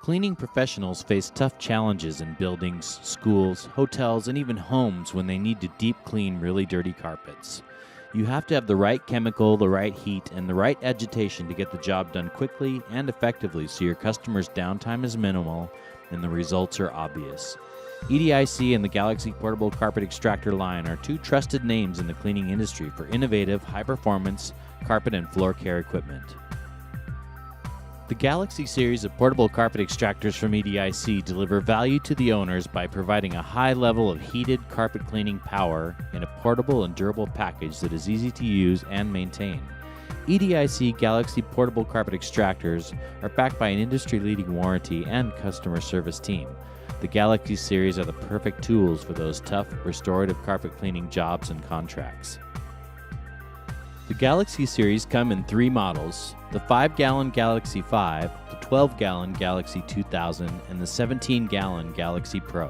Cleaning professionals face tough challenges in buildings, schools, hotels, and even homes when they need to deep clean really dirty carpets. You have to have the right chemical, the right heat, and the right agitation to get the job done quickly and effectively so your customers' downtime is minimal and the results are obvious. EDIC and the Galaxy Portable Carpet Extractor line are two trusted names in the cleaning industry for innovative, high-performance carpet and floor care equipment. The Galaxy series of portable carpet extractors from EDIC deliver value to the owners by providing a high level of heated carpet cleaning power in a portable and durable package that is easy to use and maintain. EDIC Galaxy portable carpet extractors are backed by an industry-leading warranty and customer service team. The Galaxy series are the perfect tools for those tough, restorative carpet cleaning jobs and contracts. The Galaxy series come in three models: the 5-gallon Galaxy 5, the 12-gallon Galaxy 2000, and the 17-gallon Galaxy Pro.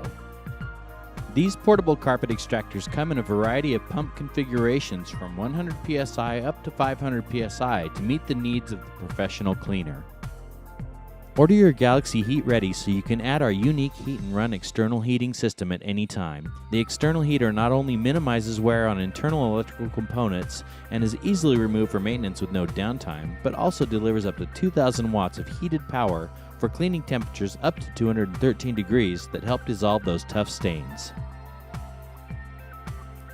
These portable carpet extractors come in a variety of pump configurations from 100 psi up to 500 psi to meet the needs of the professional cleaner. Order your Galaxy Heat Ready so you can add our unique heat and run external heating system at any time. The external heater not only minimizes wear on internal electrical components and is easily removed for maintenance with no downtime, but also delivers up to 2,000 watts of heated power for cleaning temperatures up to 213 degrees that help dissolve those tough stains.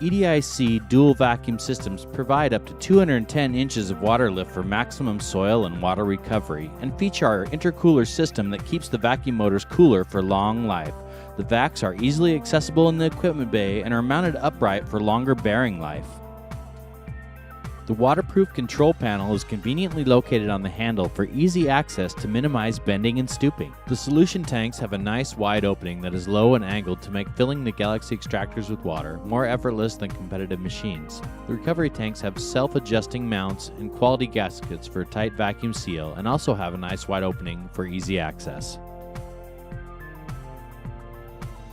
EDIC dual vacuum systems provide up to 210 inches of water lift for maximum soil and water recovery and feature our intercooler system that keeps the vacuum motors cooler for long life. The vacs are easily accessible in the equipment bay and are mounted upright for longer bearing life. The waterproof control panel is conveniently located on the handle for easy access to minimize bending and stooping. The solution tanks have a nice wide opening that is low and angled to make filling the Galaxy extractors with water more effortless than competitive machines. The recovery tanks have self-adjusting mounts and quality gaskets for a tight vacuum seal and also have a nice wide opening for easy access.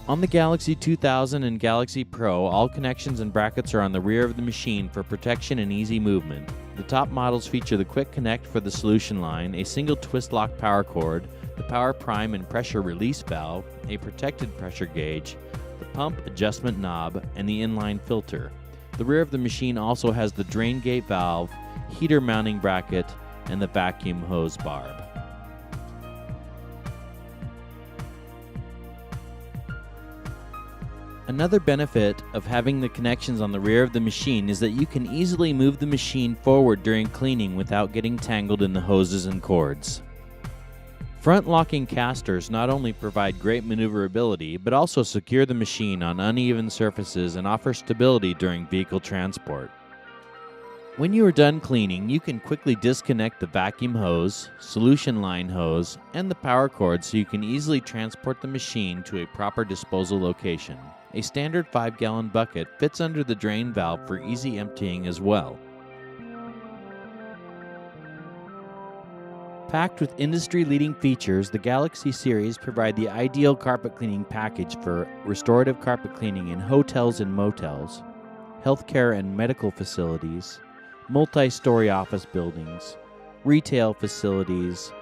On the Galaxy 2000 and Galaxy Pro, all connections and brackets are on the rear of the machine for protection and easy movement. The top models feature the Quick Connect for the solution line, a single twist lock power cord, the power prime and pressure release valve, a protected pressure gauge, the pump adjustment knob, and the inline filter. The rear of the machine also has the drain gate valve, heater mounting bracket, and the vacuum hose barb. Another benefit of having the connections on the rear of the machine is that you can easily move the machine forward during cleaning without getting tangled in the hoses and cords. Front-locking casters not only provide great maneuverability, but also secure the machine on uneven surfaces and offer stability during vehicle transport. When you are done cleaning, you can quickly disconnect the vacuum hose, solution line hose, and the power cord so you can easily transport the machine to a proper disposal location. A standard 5-gallon bucket fits under the drain valve for easy emptying as well. Packed with industry-leading features, the Galaxy series provide the ideal carpet cleaning package for restorative carpet cleaning in hotels and motels, healthcare and medical facilities, multi-story office buildings, retail facilities,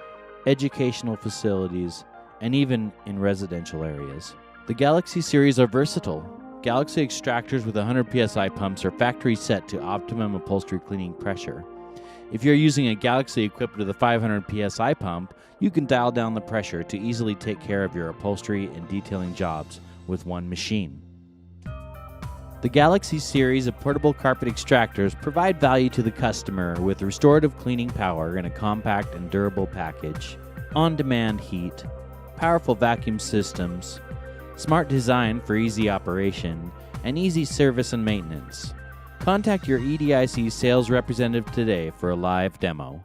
educational facilities, and even in residential areas. The Galaxy series are versatile. Galaxy extractors with 100 psi pumps are factory set to optimum upholstery cleaning pressure. If you're using a Galaxy equipped with a 500 psi pump, you can dial down the pressure to easily take care of your upholstery and detailing jobs with one machine. The Galaxy series of portable carpet extractors provide value to the customer with restorative cleaning power in a compact and durable package, on-demand heat, powerful vacuum systems, smart design for easy operation, and easy service and maintenance. Contact your EDIC sales representative today for a live demo.